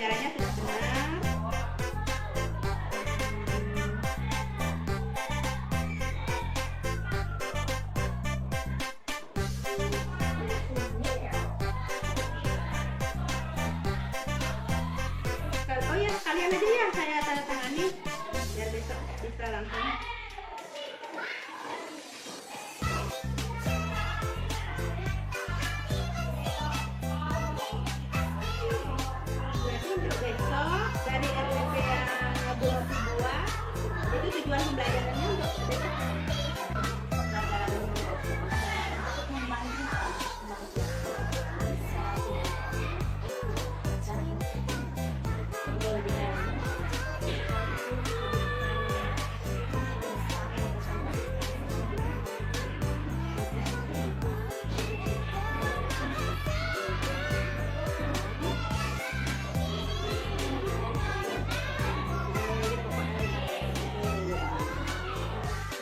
pembelajarannya sudah benar. Oh ya, kalian aja ya saya tanda tangani biar besok bisa langsung. Berarti untuk besok dari RPP yang Buloti 2 itu tujuan pembelajarannya untuk besok.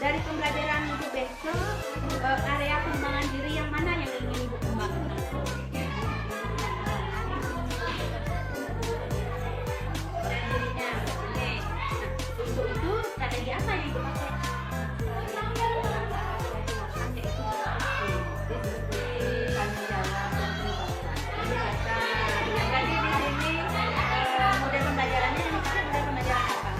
Dari pembelajaran ibu besok, area pengembangan diri yang mana yang ingin ibu kembangkan? Dan dirinya, oke. Nah, untuk itu strategi apa yang ibu pakai? Jadi di sini model pembelajarannya yang dipakai model pembelajaran apa?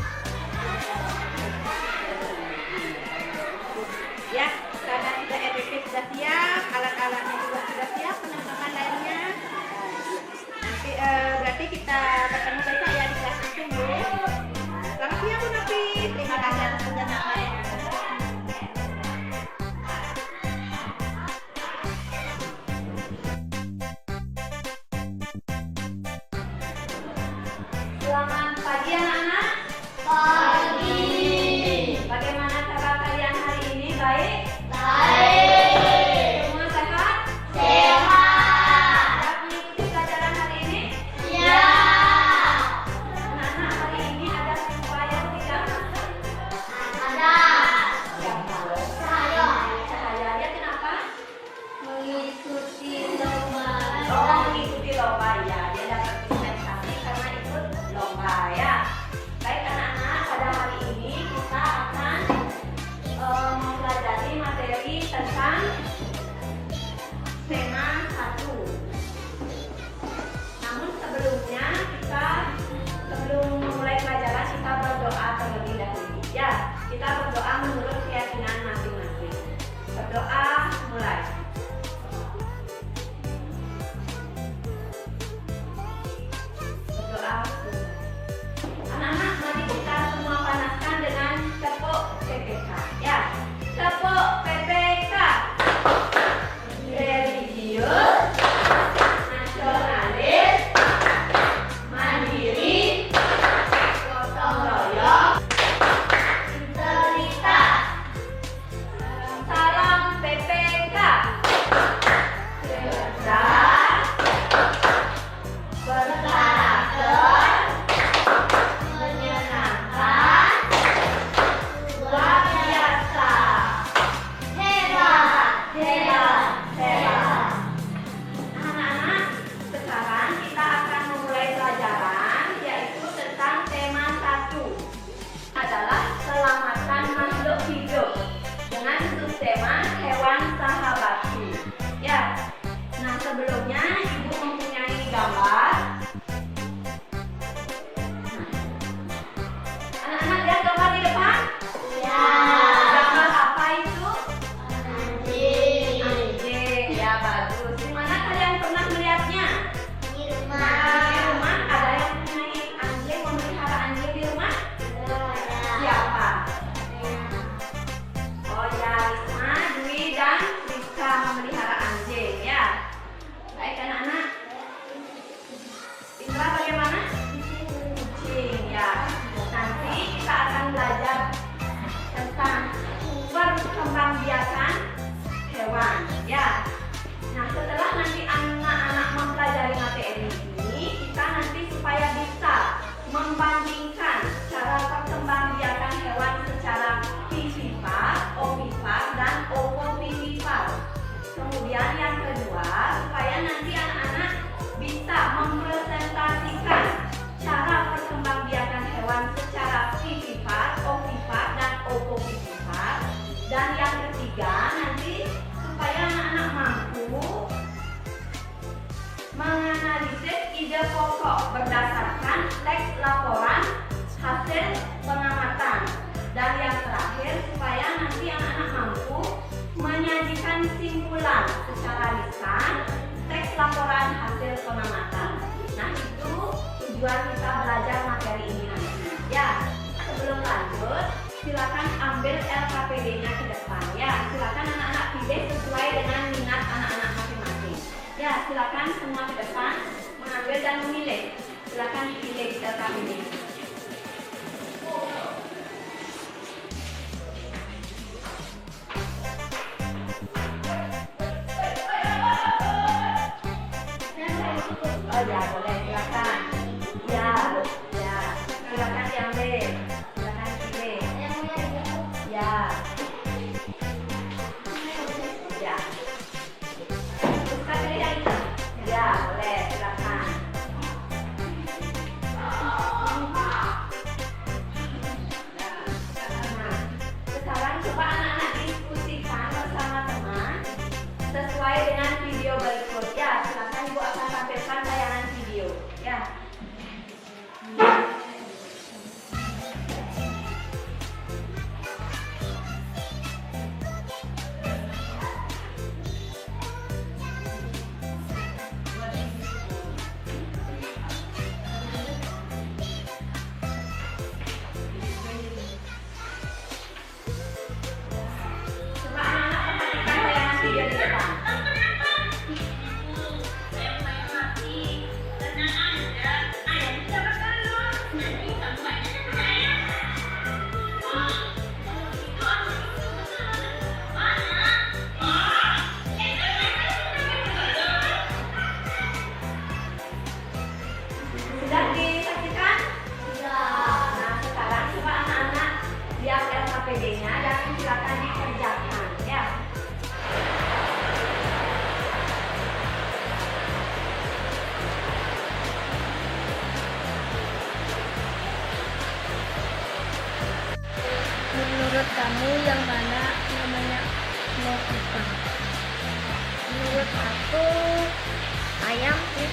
Ya, karena sudah RPP sudah siap, alat-alatnya juga sudah siap, penempatan lainnya. Nanti berarti kita ketemu besok ya di kelas itu, Bu. Selamat siang, Bu Novi. Terima kasih atas kerjasamanya. Selamat pagi anak-anak. Pagi. Bagaimana kabar kalian hari ini? Baik? Baik. Semua sehat? Sehat. Siap mengikuti pelajaran hari ini? Ya. Anak-anak hari ini ada upaya tidak? Ada. Siapa? Cahaya. Ya kenapa? Mengikuti lomba. Oh, mengikuti lomba ya. Dia dapat dispensasi karena ikut lomba ya. Baik anak-anak, pada silakan semua ke depan mengambil dan memilih. Silakan dipilih LKPD. Oh ya, boleh, silakan. Ya, ya, silakan diambil, silakan dipilih. Ya, ya. Teruskan pilih yang itu. Ya, boleh, silakan. Nah, sekarang coba anak-anak diskusikan bersama teman sesuai dengan video berikut. Ya, silakan Ibu akan tampilkan tayangan video. Ya. Coba anak-anak perhatikan tayangan video di depan. Sudah disaksikan? Nah, sekarang coba anak-anak lihat LKPD-nya dan silakan dikerjakan. Ya. Menurut kamu yang mana namanya apa? Menurut aku ayam sih.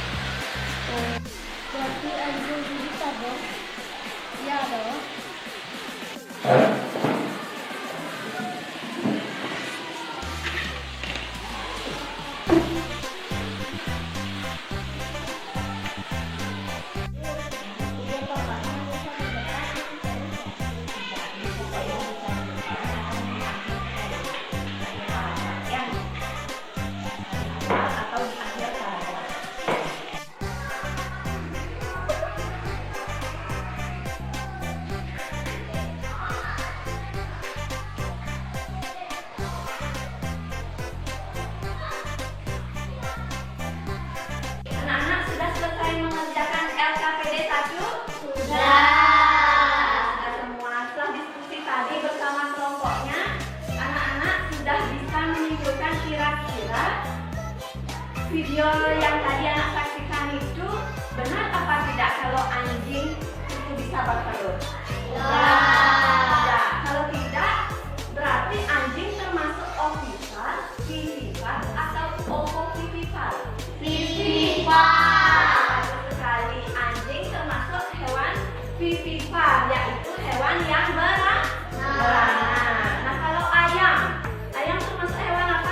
Oh, berarti anjing bisa dong? Iya dong. Atau di akhir paragraf. Anak-anak sudah selesai mengerjakan LKPD 1? Sudah semua. Setelah diskusi tadi bersama kelompoknya, anak-anak sudah bisa menyimpulkan kira-kira video yang tadi anak saksikan itu benar apa tidak kalau anjing itu bisa bertelur? Ya. Kalau tidak, berarti anjing termasuk ovipar, vivipar atau ovovivipar? Betul sekali, anjing termasuk hewan vivipar, yaitu hewan yang beranak. Nah, kalau ayam termasuk hewan apa?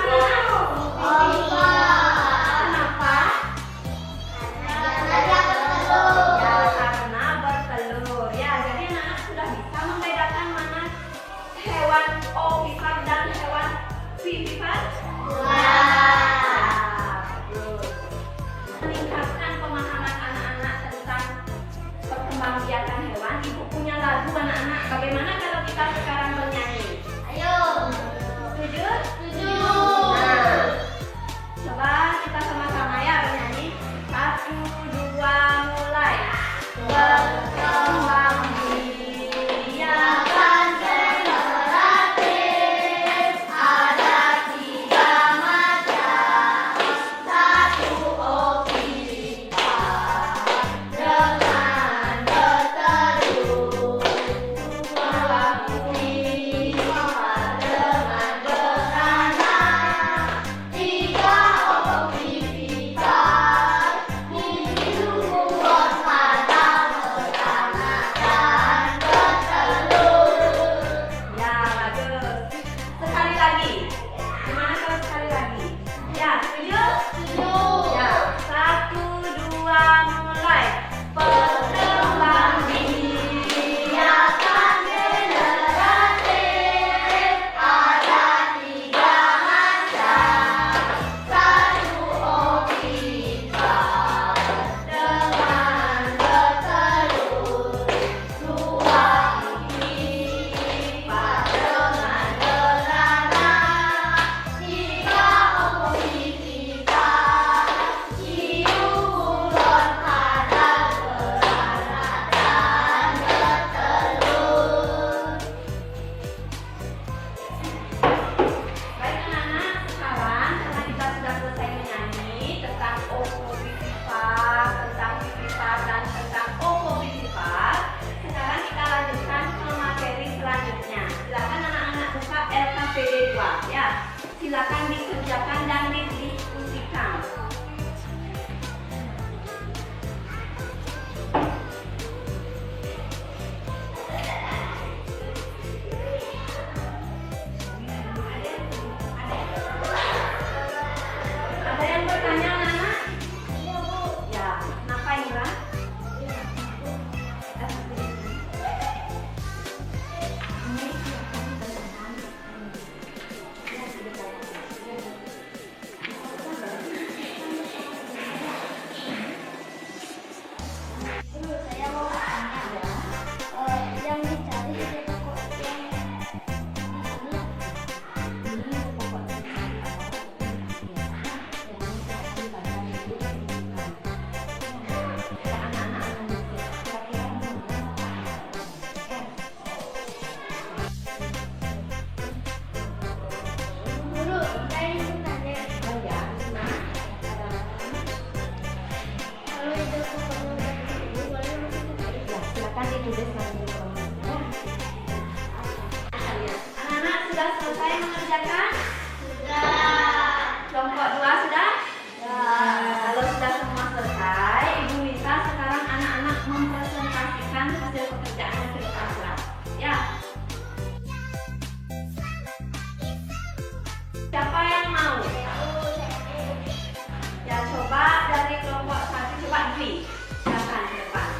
Kenapa? Ya, karena bertelur. Ya, jadi anak-anak sudah bisa membedakan mana hewan ovipar dan hewan vivipar? Meningkatkan pemahaman anak-anak tentang perkembangbiakan hewan. Ibu punya lagu anak-anak. Bagaimana kalau kita sekarang bernyanyi? Ayo. Setuju? Setuju. Nah, coba kita sama-sama ya bernyanyi. 1, 2, mulai. Berkembang biakan generatif ada 3 macam. 1 ovipar dengan bertelur. 2 vivipar Silakan ditulis nanti di kolom. Anak-anak sudah selesai mengerjakan? Kelompok 2 sudah? Kalau sudah semua selesai, Ibu minta sekarang anak-anak mempresentasikan hasil pekerjaannya ke depan kelas. Ya. Siapa yang mau? Ya, coba dari kelompok 1, coba Dwi. Silakan ke depan.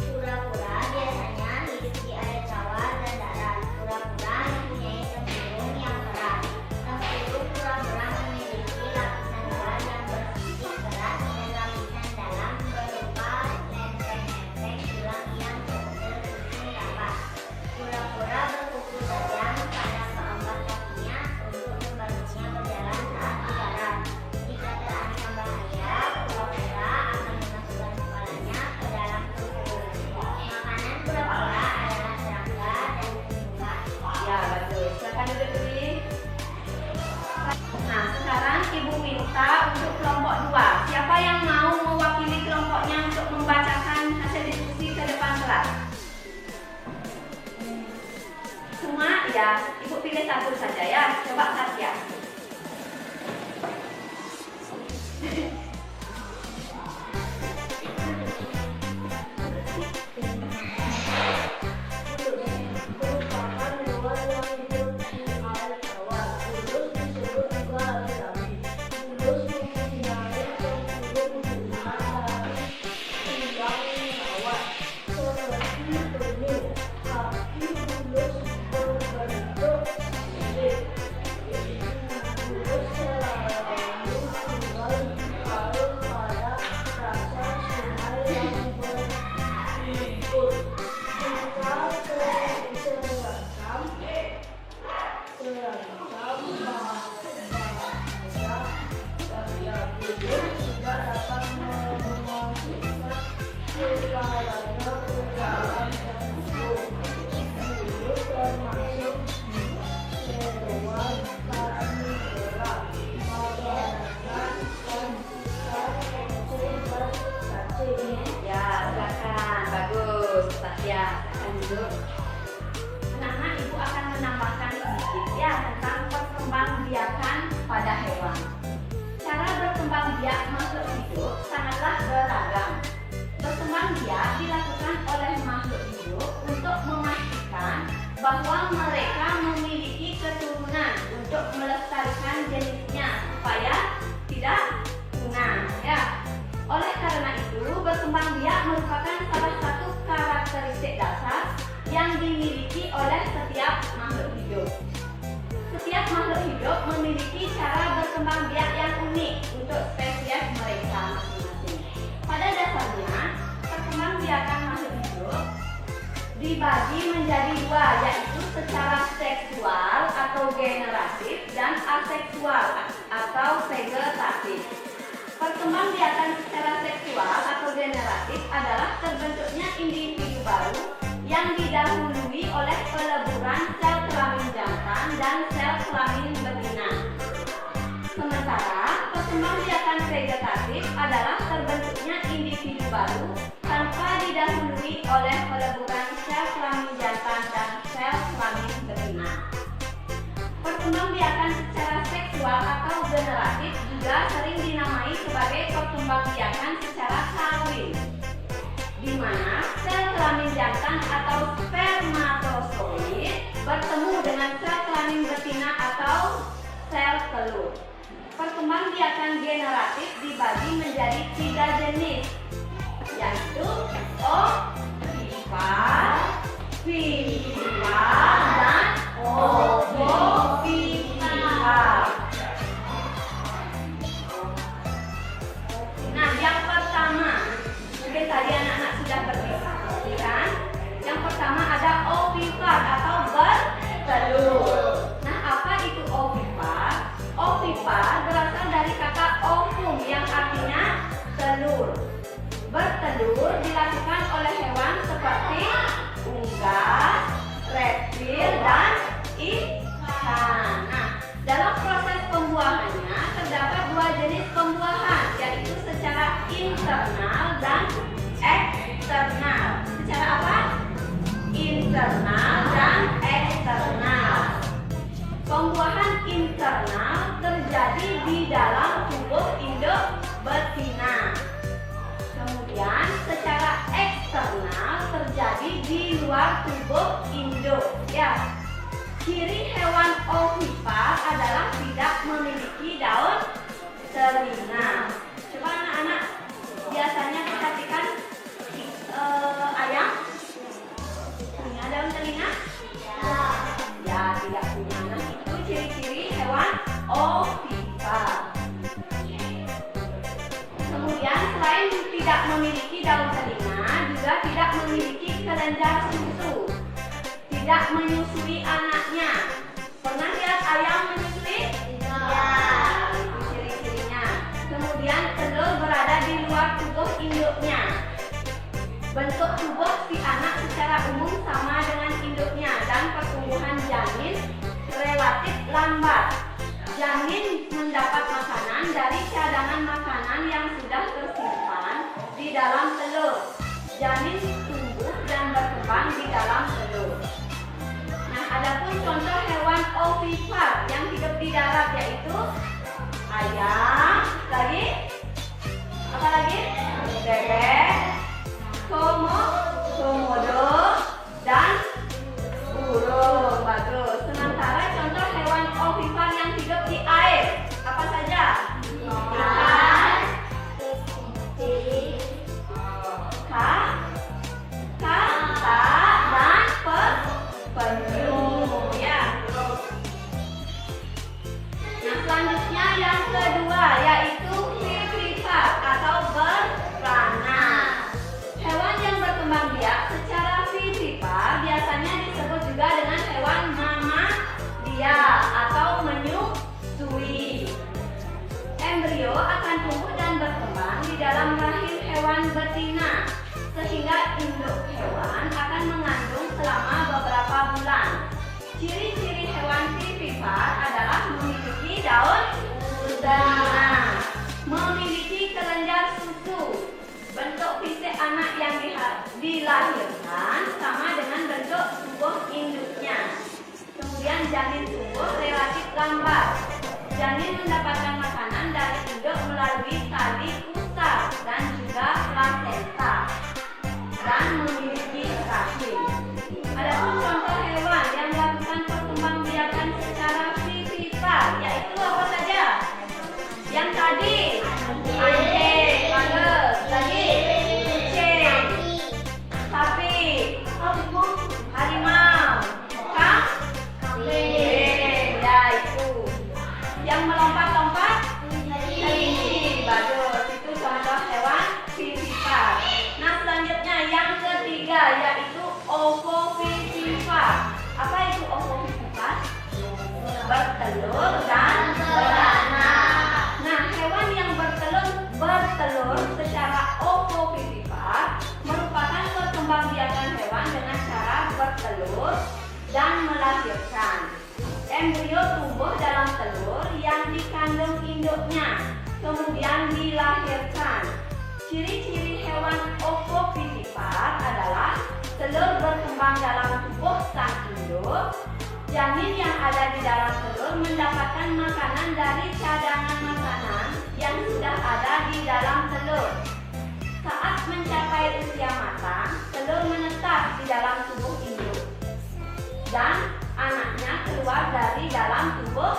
Kura-kura biasanya hidup di air tawar dan darat. Kura-kura mempunyai tempurung yang keras. Tempurung kura-kura memiliki lapisan luar yang bersifat keras dan lapisan dalam berupa lempeng-lempeng tulang yang tersusun rapat. Kura-kura berkuku tajam pada keempat kakinya untuk membantunya berjalan saat di darat. Jika terancam bahaya, kura-kura akan memasukkan kepalanya ke dalam tempurung. Makanan kura-kura adalah serangga dan tumbuhan. Ya, betul. Silakan duduk Dwi. Nah, sekarang Ibu minta untuk kelompok 2. Siapa yang mau mewakili kelompoknya untuk membacakan hasil diskusi ke depan kelas? Semua? Ya, Ibu pilih satu saja ya. Coba Satya. Merupakan hewan yang hidup di air tawar. Bulus disebut juga air-api. Bulus mempunyai tempurung tulang dari tulang tawar seperti penyu. Kaki bulus berbentuk sisir. Bulus selalu tinggal di air pada dasar sungai yang berlimpah. Ya, silakan. Bagus, Satya. Silakan duduk. Anak-anak, Ibu akan menambahkan sedikit ya tentang perkembangbiakan pada hewan. Cara berkembang biak makhluk hidup sangatlah beragam. Berkembang biak dilakukan oleh makhluk hidup untuk memastikan bahwa mereka memiliki keturunan untuk melestarikan jenisnya supaya tidak punah. Ya. Oleh karena itu, berkembang biak merupakan salah satu karakteristik dasar yang dimiliki oleh setiap makhluk hidup. Setiap makhluk hidup memiliki cara berkembang biak yang unik untuk spesies mereka masing-masing. Pada dasarnya, perkembangbiakan makhluk hidup dibagi menjadi dua, yaitu secara seksual atau generatif dan aseksual atau vegetatif. Perkembangbiakan secara seksual atau generatif adalah terbentuknya individu baru yang didahului oleh peleburan sel kelamin jantan dan sel kelamin betina. Sementara perkembangbiakan vegetatif adalah terbentuknya individu baru tanpa didahului oleh peleburan sel kelamin jantan dan sel kelamin betina. Perkembangbiakan secara seksual atau generatif juga sering dinamai sebagai perkembangbiakan secara kawin, di mana sel kelamin jantan atau spermatozoid bertemu dengan sel kelamin betina atau sel telur. Perkembangbiakan generatif dibagi menjadi 3 jenis, yaitu ovipar, vivipar, dan ovovivipar. Nah, yang pertama, mungkin tadi anak-anak sudah perhatikan. Yang pertama ada ovipar atau bertelur. Nah, apa itu ovipar? Ovipar berasal dari kata ovum yang artinya telur. Bertelur dilakukan oleh hewan seperti unggas, reptil, dan ikan. Nah, dalam proses pembuahannya terdapat 2 internal dan eksternal. Secara apa? Internal dan eksternal. Pembuahan internal terjadi di dalam tubuh induk betina. Kemudian secara eksternal terjadi di luar tubuh induk. Ya. Ciri hewan ovipar adalah tidak memiliki daun telinga. Coba anak-anak biasanya perhatikan ayam punya daun telinga? Ya, tidak punya. Nah, itu ciri-ciri hewan ovipar. Kemudian selain tidak memiliki daun telinga, juga tidak memiliki kelenjar susu, tidak menyusui anaknya. Pernah lihat ayam menyusui? Ya, itu ciri-cirinya. Kemudian telur berada di luar tubuh induknya. Bentuk tubuh si anak secara umum sama dengan induknya dan pertumbuhan janin relatif lambat. Janin mendapat makanan dari cadangan makanan yang sudah tersimpan di dalam telur. Janin tumbuh dan berkembang di dalam telur. Nah, adapun contoh hewan ovipar yang hidup di darat yaitu ayam, lagi apa lagi? Bebek, komodo, dan burung. Bagus. Sementara contoh hewan ovipar yang hidup di air apa saja? Ikan, kata, dan penyu. Ya. Nah, selanjutnya yang kedua yaitu vivipar atau beranak. Hewan yang berkembang biak secara vivipar biasanya disebut juga dengan hewan mamalia atau menyusui. Embrio akan tumbuh dan berkembang di dalam rahim hewan betina, sehingga induk hewan akan mengandung selama beberapa bulan. Ciri-ciri hewan vivipar adalah memiliki daun telinga, memiliki kelenjar susu. Bentuk fisik anak yang dilahirkan sama dengan bentuk tubuh induknya. Kemudian janin tumbuh relatif lambat. Janin mendapatkan makanan dari induk melalui tali pusar dan juga plasenta dan memiliki rahim. Adapun contoh hewan yang melakukan perkembangbiakan secara vivipar yaitu apa saja? Yang tadi anjing, bagus. Lagi kucing, sapi, harimau, kambing. Ya, itu. Yang melompat-lompat kelinci. Bagus. Itu contoh hewan vivipar. Nah, selanjutnya yang ketiga yaitu ovovivipar. Apa itu ovovivipar? Bertelur dan beranak. Nah, hewan yang bertelur secara ovovivipar merupakan perkembangbiakan hewan dengan cara bertelur dan melahirkan. Embrio tumbuh dalam telur yang dikandung induknya, kemudian dilahirkan. Ciri-ciri hewan ovovivipar adalah telur berkembang dalam tubuh sang induk. Janin yang ada di dalam telur mendapatkan makanan dari cadangan makanan yang sudah ada di dalam telur. Saat mencapai usia matang, telur menetap di dalam tubuh induk dan anaknya keluar dari dalam tubuh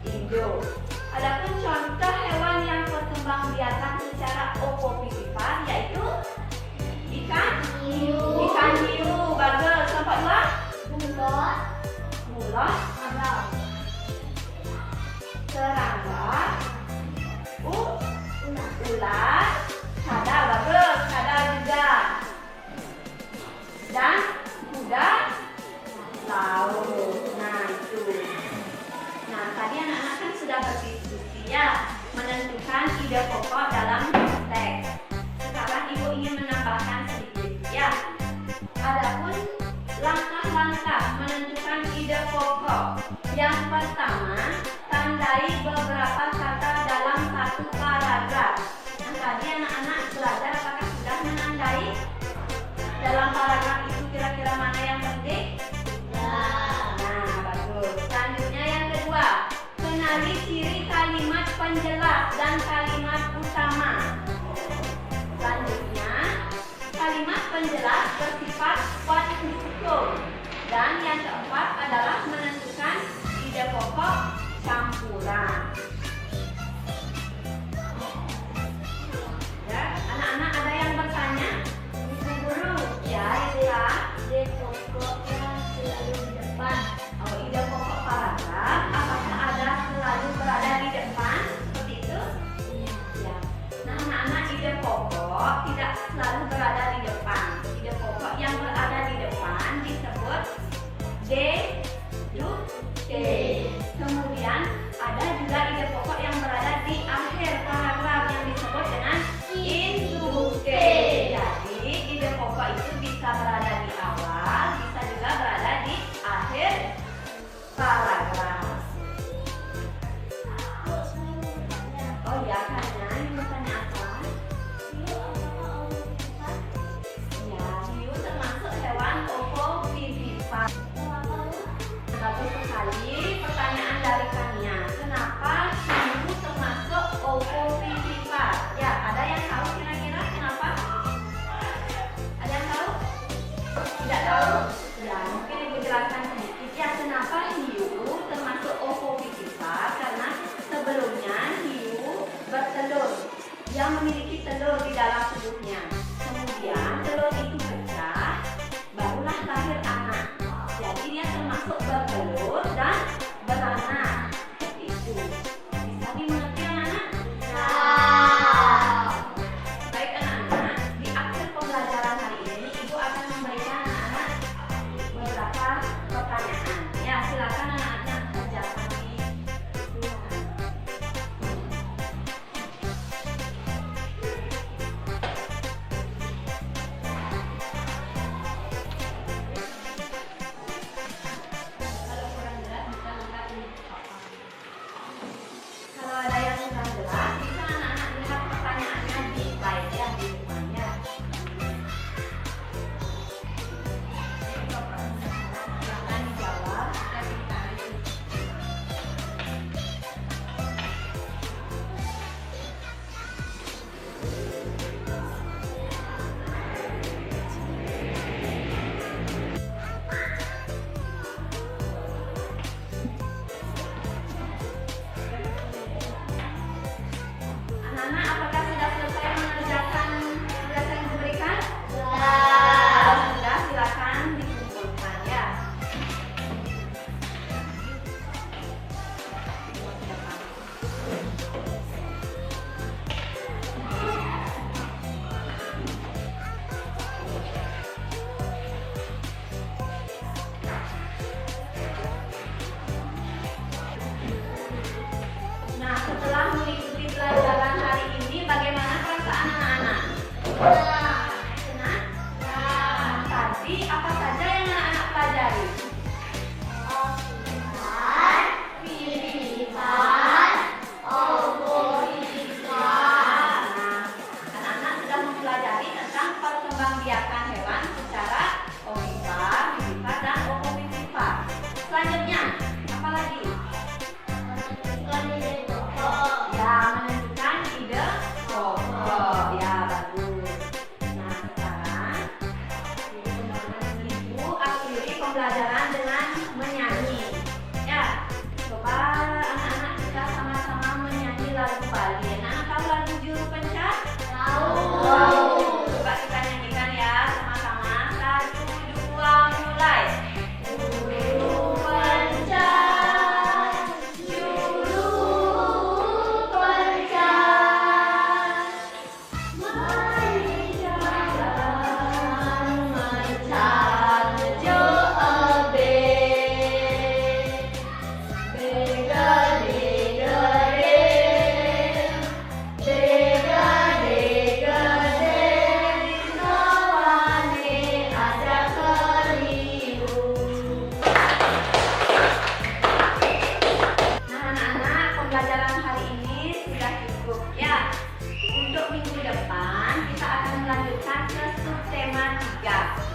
induk. Adapun contoh hewan yang berkembangbiakan secara ovovivipar yaitu ikan hiu. Bagus. Contoh dua? Mulut, serangga, ular, kadal. Bagus. Kadal juga. Dan kuda laut. Nah, itu. Nah, tadi anak-anak kan sudah berdiskusi ya, menentukan ide pokok dalam teks. Sekarang ibu ingin menambahkan sedikit ya. Adapun langkah-langkah menentukan ide pokok. Yang pertama, tandai beberapa kata dalam satu paragraf. Nah, tadi anak-anak kurang. Ya, anak-anak ada yang bertanya? Ibu guru, Ya, Ida. ide pokoknya selalu di depan. Oh, ide pokok paragraf apakah ada selalu berada di depan? Seperti itu? Ya. Nah, anak-anak, ide pokok tidak selalu berada di depan. Ide pokok yang berada di depan disebut deduksi. Kemudian ada juga ide pokok yang berada di akhir paragraf yang disebut dengan induksi. Jadi ide pokok itu bisa berada di awal, bisa juga berada di akhir paragraf. Oh ya, karena ini bertanya apa? Ya, hiu termasuk hewan ovovivipar. Bagus sekali pertanyaan dari Kania. Kenapa hiu termasuk ovovivipar? Ya, ada yang tahu kira-kira kenapa? Ada yang tahu? Tidak tahu? Ya, mungkin Ibu jelaskan sedikit ya kenapa hiu termasuk ovovivipar. Karena sebelumnya hiu bertelur. Dia memiliki telur di dalam tubuhnya. Kemudian telur itu pecah, barulah lahir anak. Jadi dia termasuk bertelur dan beranak. Seperti itu. Bisa dimengerti anak-anak? Baik anak-anak, di akhir pembelajaran hari ini Ibu akan memberikan anak-anak beberapa pertanyaan. Ya, silakan anak-anak kerjakan di rumah. Kalau kurang jelas bisa lihat di papan. Kalau ada yang kurang jelas, bisa anak-anak lihat pertanyaannya di slide ya di depannya. Silakan dijawab. Anak-anak, apakah sudah selesai mengerjakan tugas yang diberikan? Kalau sudah, silakan dikumpulkan ya. Nah, setelah mengikuti pelajaran hari ini, bagaimana perasaan anak-anak? Senang? Tadi apa saja yang anak-anak pelajari? Nah, anak-anak sudah mempelajari tentang perkembangbiakan hewan secara ovipar, vivipar, dan ovovivipar. Selanjutnya, apa lagi? Ya, menentukan ide pokok. Ya, bagus. Nah, sekarang Ibu akhiri pembelajaran dengan menyanyi. Ya, coba anak-anak kita sama-sama menyanyi lagu Bali. Anak tahu lagu Juru Pencar? Tahu. Coba kita nyanyikan ya sama-sama. 1, 2, mulai. Juru Pencar, Juru Pencar, mari jalan mencar jo abe, bega bega de, bega bega de, nawane ada keliru. Nah, anak-anak, pembelajaran hari ini sudah cukup ya. Untuk minggu depan kita akan melanjutkan ke subtema 3.